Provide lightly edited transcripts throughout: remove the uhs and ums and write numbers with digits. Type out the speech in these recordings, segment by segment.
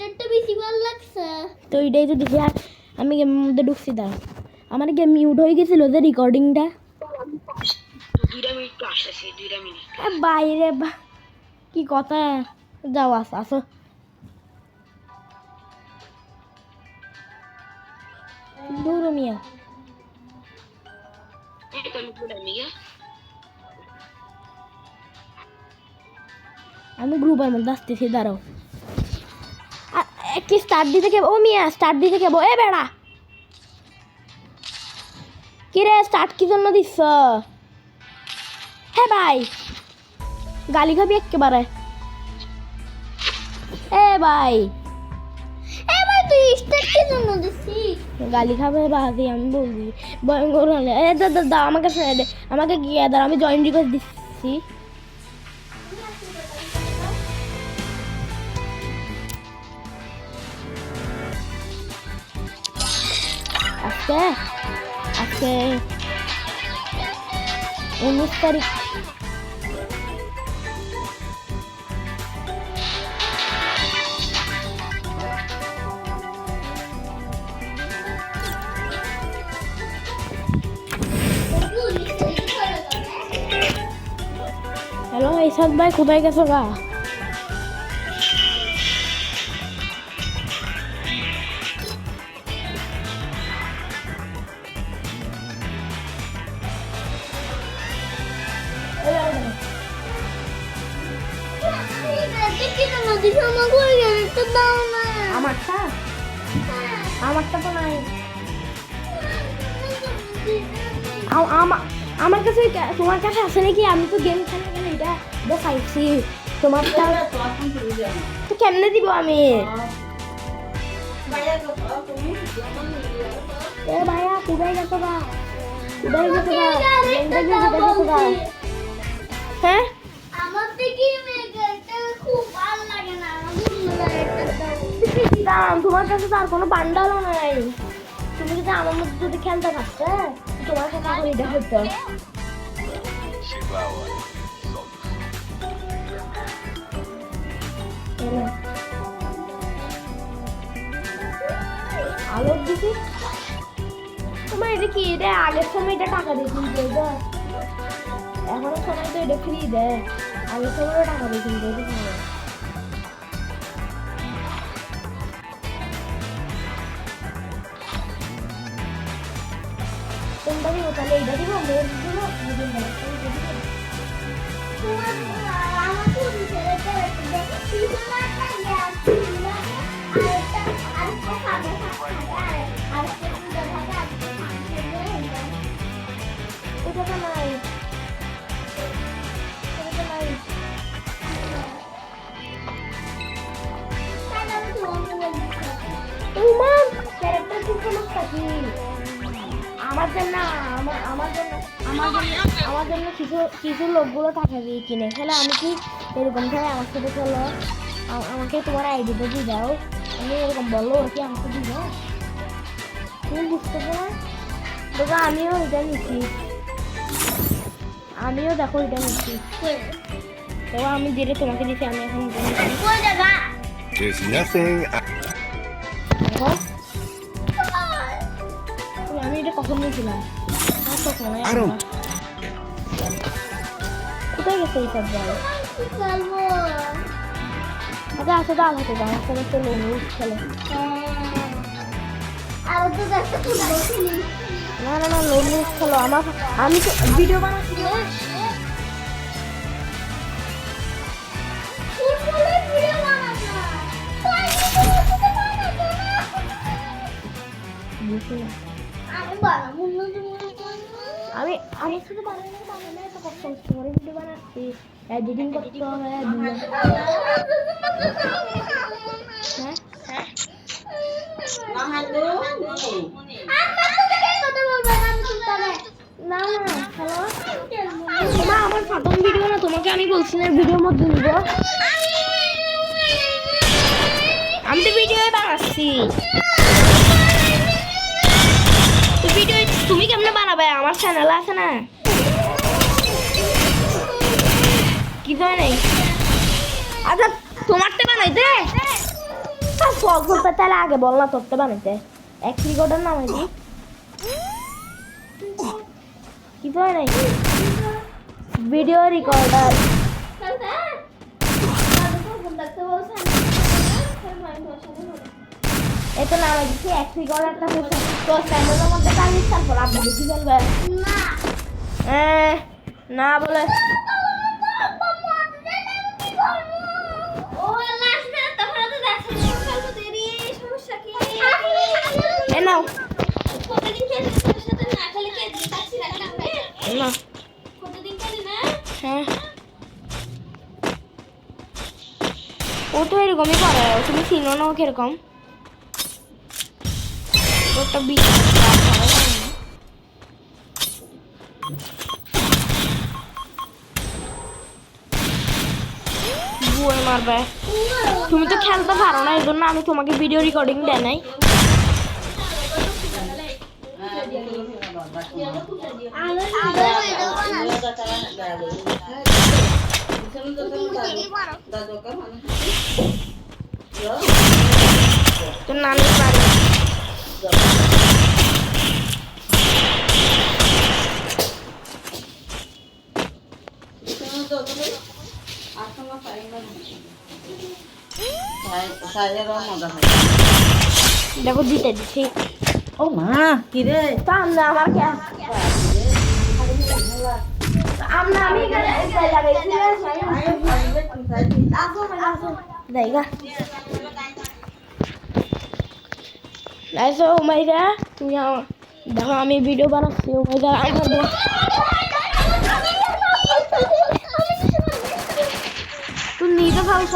ক্যারেক্টারটা বেশি ভালো লাগছে। তো এটাই তো দেখি আর আমি গেমের মধ্যে ঢুকছি দাঁড়াও আমার গেম মিউট হয়ে গেছিল যে রেকর্ডিংটা 2 মিনিট তো আসতেছি 2 মিনিট বাইরে কি কথা যাও আসো দূর মিয়া এই তো আমি 2 মিনিট আমি গ্রুপের মধ্যে আসতেছি দাঁড়াও কি স্টার্ট দিতে কেবো ও মিয়া স্টার্ট দিতে কেবো এ বেড়া কি রে স্টার্ট কি জন্য দিচ্ছ হ্যাঁ ভাই গালি খাবি একেবারে এ ভাই তুই স্টার্ট কি জন্য দিছিস? গালি খাবে বাদি আমি বলছি ভয়ঙ্কর হলে এ দাদা আমাকে ছেড়ে দে আমাকে গিয়ে দাঁড়া আমি জয়েন রিকোয়েস্ট দিচ্ছি আজকে আজকে 19 তারিখ হ্যালো ইসাদ ভাই কোথায় গেছো গা আমারটা তো নাই আমার কাছে তোমার কাছে আছে নাকি আমি তো গেম খেলে গেলে এটা দেখাইছি তোমারটা তো কেমনে দিব আমি এ ভাইয়া কোথায় গেছো গা কোথায় গেছো গা হ্যাঁ আমার থেকে মেয়েটা খুব ভালো লাগে না দাম তোমার কাছে তো আর কোনো বান্ডালও নাই তুমি যদি আমার মধ্যে যদি খেলতে পারতে তোমার সাথে এখন এটা হতো আলোর দিকে তোমার এটা কি এটা আগের সময় এটা টাকা দিয়ে কিনতে এখনো সময় তো এটা ফ্রি দেয় আগের সময় টাকা দিয়ে কিনতে কোনটা দিব তাহলে এইটা দিব মেয়ের দিব ওটা নাই তোমার ক্যারেক্টার কি সমস্যা কি আমার জন্য কিছু কিছু লোকগুলো টাকা দিয়ে কিনে খেলে আমি কি এরকম খেলে আমার সাথে খেলো আমাকে তোমার আইডিটা দিয়ে দাও আমি এরকম বললো ওর কি আমাকে দিব তুমি বুঝতে পারো দেখো আমিও এটা নিচ্ছি আমিও দেখো এটা নিচ্ছি দেখো আমি যেটা তোমাকে দিচ্ছি আমি এখন There's nothing. আমি এটা কখন নিয়েছিলাম I don't. কোথায় গেছে এই সব জায়গায় আচ্ছা আসো দাও হতে দাও আমার সাথে চলো খেলো না না না লোন খেলো আমার আমি তো ভিডিও বানাচ্ছি আমি আমার সাথে বানালে এত কষ্ট করে ভিডিও বানাচ্ছি এডিটিং করতে হবে না না হ্যালো মা আমার প্রথম ভিডিও না তোমাকে আমি বলছি না ভিডিওর মধ্যে নিব আমি তো ভিডিও বানাচ্ছি তো ভিডিও তুমি কেমনে বানাবে আমার চ্যানেল আছে না কি ধরে নেই আচ্ছা তোমারটা বানাইতে ফল করতে তাহলে আগে বল না তোরতে বানাইতে এক রেকর্ডার নামাই দি কি তো হয় নাই ভিডিও রেকর্ডার এত নামাই দিচ্ছি এক রেকর্ডারটা তো চ্যানেলের মধ্যে কালিস তারপর আপনি দেখি ফেলবে না বলে নাও হ্যাঁ ও তো এরকমই করে তুমি চিনো না ওকে এরকম ওটা বই মারবে তুমি তো খেলতে পারো না এই জন্য আমি তোমাকে ভিডিও রেকর্ডিং দেয় নাই তোর নানি পারে দেখো জিতে দিচ্ছি ও মা কি রে সামনে আমার কে আমরা আমি দেখা উমাইরা তুমি দেখো আমি ভিডিও বানাচ্ছি উমাইরা তুই নিতে পারছ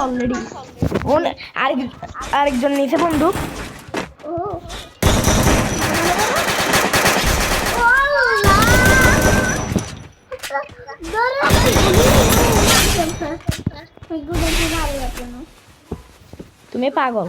অলরেডি আরেকজন নিচে বন্ধু তুমি পাগল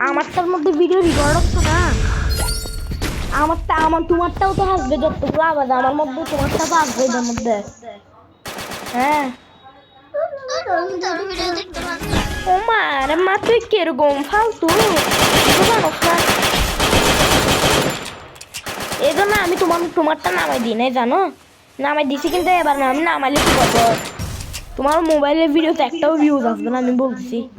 আমারটার মধ্যে ভিডিও রেকর্ড হচ্ছে না তোমারটাও তো আসবে যতগুলো আওয়াজ আমার মধ্যে তোমারটা তো আসবে এর মধ্যে হ্যাঁ ও মা রে মা তুই কিরকম ফালতু এই জন্য আমি তোমারটা নামাই দিই নাই জানো নামাই দিছি কিন্তু এবার না আমি নামাইলে কি করবো তোমার মোবাইলের ভিডিওতে একটাও ভিউজ আসবে না আমি বলছি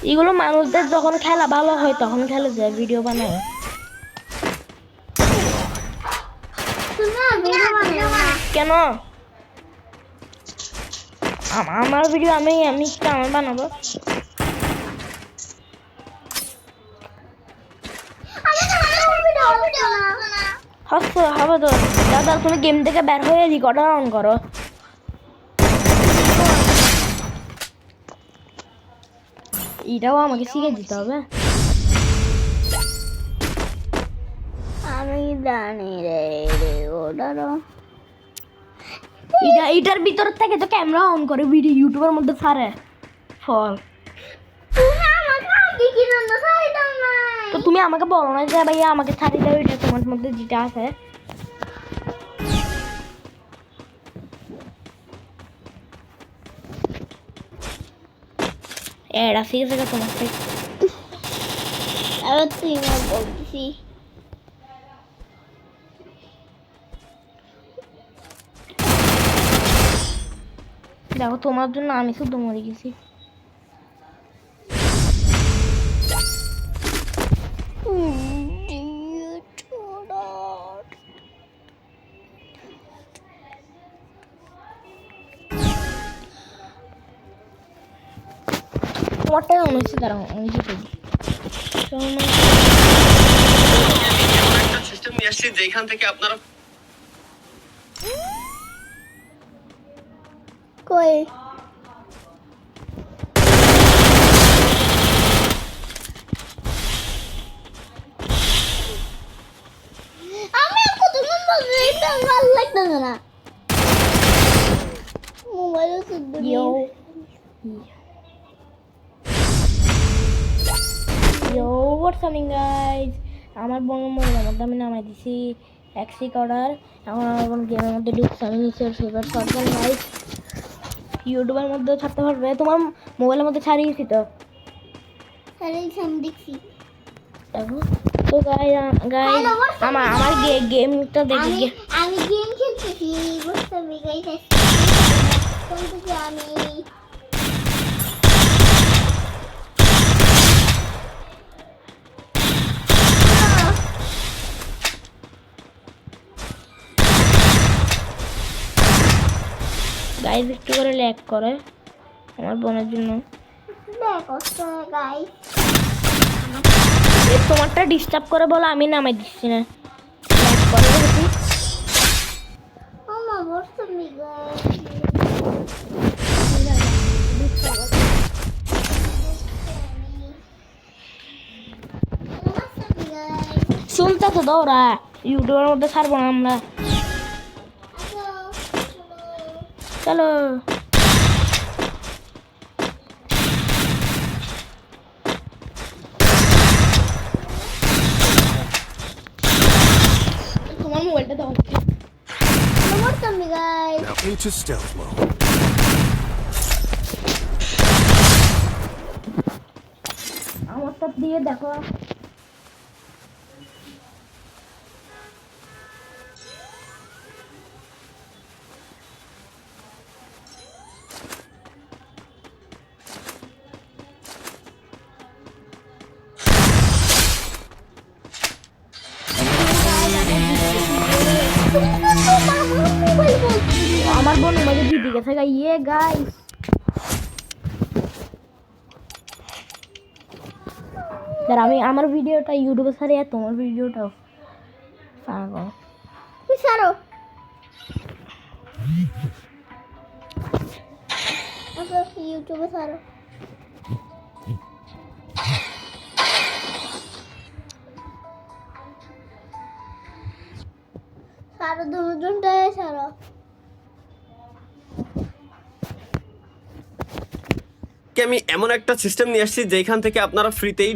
এগুলো মানুষদের যখন খেলা ভালো হয় তখন খেলে যায় ভিডিও বানায় কেন আমার ভিডিও আমি কেমন বানাবো হবে তো দাদা তুমি গেম থেকে বের হয়ে রেকর্ডার অন করো এটাও আমাকে শিখে দিতে হবে আমি জানি রে ওটারও এটার ভিতর থেকে তো ক্যামেরা অন করে ভিডিও ইউটিউবের মধ্যে ছাড়ে ফল তো তুমি আমাকে বলো না যে ভাইয়া আমাকে ছাড়িয়ে দাও এটা তোমার মধ্যে যেটা আছে এটা শিখে থেকে তোমার থেকে আর তুই না বলছি দেখো তোমার জন্য আমি শুধু মরে গেছি তোমারটাই মনে হচ্ছে দাঁড়াও আমি জিতে দিই সিস্টেম নিয়ে আসছি যেখান থেকে আপনারা কই না মোবাইল শুদ্ধ ইয়ো ইয়ো হোয়াটস আপ গাইস আমার বোন মোবাইলের মধ্যে আমি নামাই দিছি এক্সিক অর্ডার এখন আমার বোন গেমের মধ্যে ঢুকছে আমি নিচে ফেভার শটগান গাইস ইউটিউবের মধ্যেও ছাড়তে পারবে তোমার মোবাইলের মধ্যে ছাড়িয়েছি তো আরে আমি দেখছি দেখো তো গাইস আমার গেমটা দেখি আমি গেম খেলতেছি বুঝতে গাইস কিন্তু আমি গাইস একটু করে ল্যাগ করে আমার বোনের জন্য গাইস তোমারটা ডিস্টার্ব করে বলে আমি নামাই দিচ্ছি না ল্যাগ করে দেখি আমার বুঝতে গাইস শুনতে তো দৌড়া ইউটিউবের মধ্যে ছাড়বো না আমরা চলো তোমার মোবাইলটা দাও guys Now into stealth mode. আমারটা দিয়ে দেখো আমার বোন আমাদের দিদি গেছে ইয়ে গাইস যারা আমি আমার ভিডিওটা ইউটিউবে ছাড়ি আর তোমার ভিডিওটাও পাগল ছাড়ো ইউটিউবে ছাড়ো ছাড়ো দুজনটাই ছাড়ো আমি এমন একটা সিস্টেম নিয়ে আসছি যেখান থেকে আপনারা ফ্রিতেই